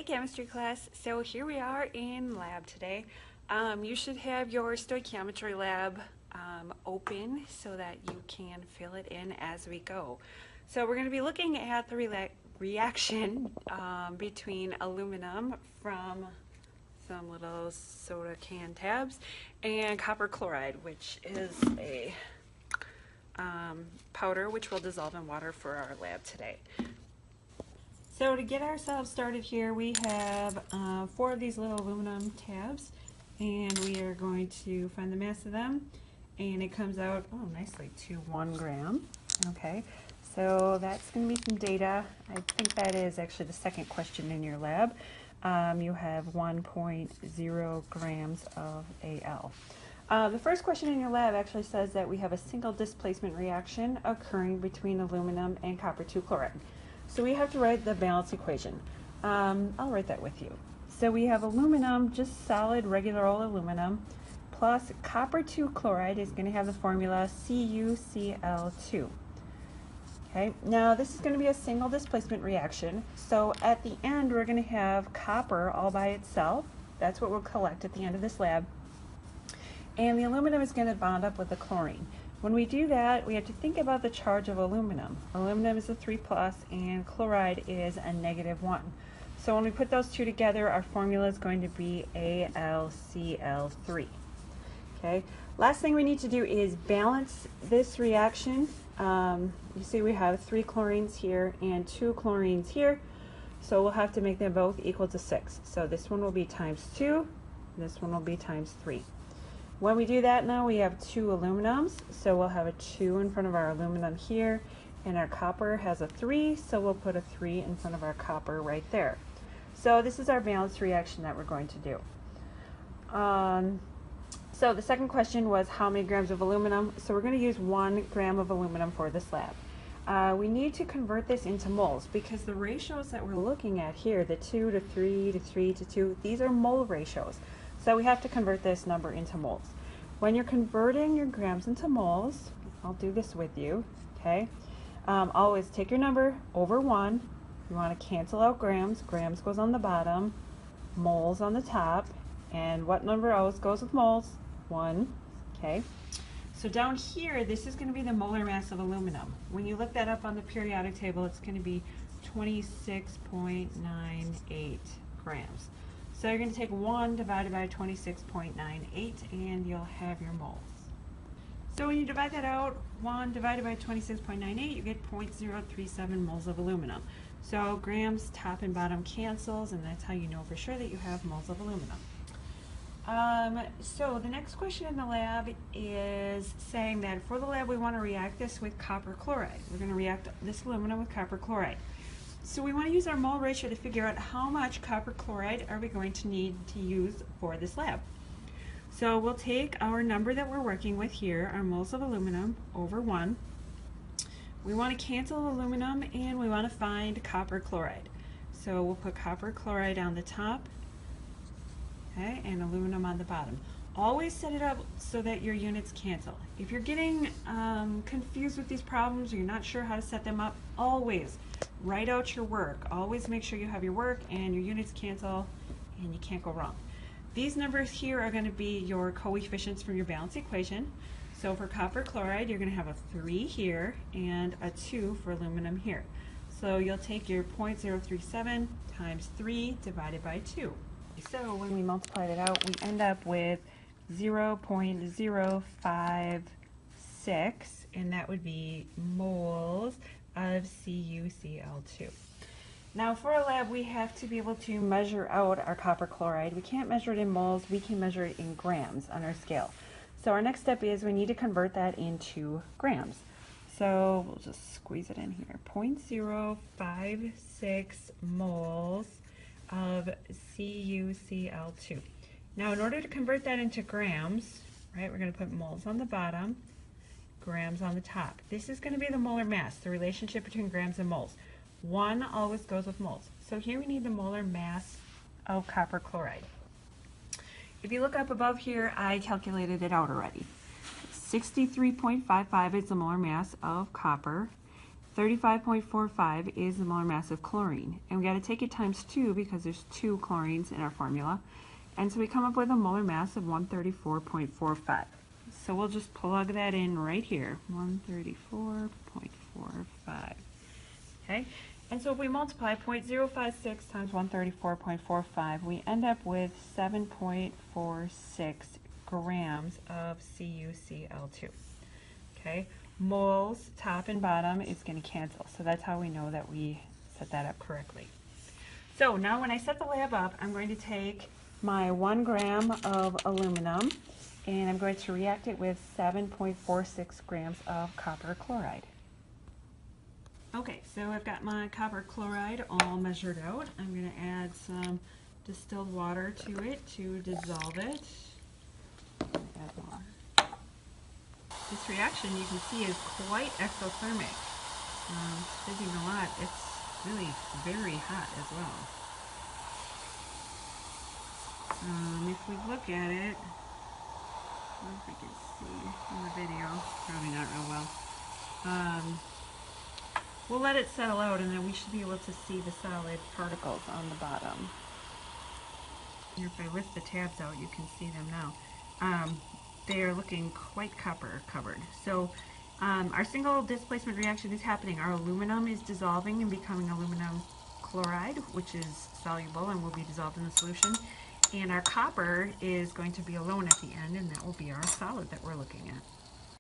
chemistry class. So here we are in lab today. You should have your stoichiometry lab open so that you can fill it in as we go. So we're going to be looking at the reaction between aluminum from some little soda can tabs and copper chloride, which is a powder which will dissolve in water for our lab today. So to get ourselves started here, we have 4 of these little aluminum tabs, and we are going to find the mass of them, and it comes out nicely to 1 gram. Okay, so that's going to be some data. I think that is actually the second question in your lab. You have 1.0 grams of Al. The first question in your lab actually says that we have a single displacement reaction occurring between aluminum and copper 2 chloride. So we have to write the balance equation. I'll write that with you. So we have aluminum, just solid regular old aluminum, plus copper 2 chloride is going to have the formula CuCl2. Okay, now this is going to be a single displacement reaction. So at the end we're going to have copper all by itself. That's what we'll collect at the end of this lab. And the aluminum is going to bond up with the chlorine. When we do that, we have to think about the charge of aluminum. Aluminum is a 3+, and chloride is a -1. So when we put those two together, our formula is going to be AlCl3. Okay. Last thing we need to do is balance this reaction. You see we have 3 chlorines here and 2 chlorines here. So we'll have to make them both equal to 6. So this one will be times 2, this one will be times 3. When we do that now, we have 2 aluminums, so we'll have a 2 in front of our aluminum here, and our copper has a 3, so we'll put a 3 in front of our copper right there. So this is our balanced reaction that we're going to do. So the second question was how many grams of aluminum, so we're going to use 1 gram of aluminum for this lab. We need to convert this into moles because the ratios that we're looking at here, the 2 to 3 to 3 to 2, these are mole ratios. So we have to convert this number into moles. When you're converting your grams into moles, I'll do this with you, okay? Always take your number over 1. You want to cancel out grams. Grams goes on the bottom, moles on the top. And what number always goes with moles? 1, okay? So down here, this is going to be the molar mass of aluminum. When you look that up on the periodic table, it's going to be 26.98 grams. So you're going to take 1 divided by 26.98 and you'll have your moles. So when you divide that out, 1 divided by 26.98, you get 0.037 moles of aluminum. So grams top and bottom cancels, and that's how you know for sure that you have moles of aluminum. So the next question in the lab is saying that for the lab we want to react this with copper chloride. We're going to react this aluminum with copper chloride. So we want to use our mole ratio to figure out how much copper chloride are we going to need to use for this lab. So we'll take our number that we're working with here, our moles of aluminum, over 1. We want to cancel aluminum and we want to find copper chloride. So we'll put copper chloride on the top, okay, and aluminum on the bottom. Always set it up so that your units cancel. If you're getting confused with these problems or you're not sure how to set them up, always write out your work. Always make sure you have your work and your units cancel and you can't go wrong. These numbers here are going to be your coefficients from your balance equation. So for copper chloride, you're going to have a 3 here and a 2 for aluminum here. So you'll take your 0.037 times 3 divided by 2. So when we multiply that out, we end up with 0.056, and that would be moles of CuCl2. Now for a lab, we have to be able to measure out our copper chloride. We can't measure it in moles, we can measure it in grams on our scale. So our next step is we need to convert that into grams. So we'll just squeeze it in here. 0.056 moles of CuCl2. Now in order to convert that into grams, right, we're going to put moles on the bottom, grams on the top. This is going to be the molar mass, the relationship between grams and moles. 1 always goes with moles. So here we need the molar mass of copper chloride. If you look up above here, I calculated it out already. 63.55 is the molar mass of copper, 35.45 is the molar mass of chlorine. And we got to take it times 2 because there's 2 chlorines in our formula. And so we come up with a molar mass of 134.45. So we'll just plug that in right here, 134.45. Okay? And so if we multiply 0.056 times 134.45, we end up with 7.46 grams of CuCl2. Okay? Moles, top and bottom, is going to cancel. So that's how we know that we set that up correctly. So now when I set the lab up, I'm going to take my 1 gram of aluminum and I'm going to react it with 7.46 grams of copper chloride. Okay, so I've got my copper chloride all measured out. I'm going to add some distilled water to it to dissolve it. Add more. This reaction, you can see, is quite exothermic. It's fizzing a lot. It's really very hot as well. If we look at it, I don't know if we can see in the video, probably not real well. We'll let it settle out and then we should be able to see the solid particles on the bottom. If I lift the tabs out, you can see them now. They are looking quite copper covered. So our single displacement reaction is happening. Our aluminum is dissolving and becoming aluminum chloride, which is soluble and will be dissolved in the solution. And our copper is going to be alone at the end, and that will be our solid that we're looking at.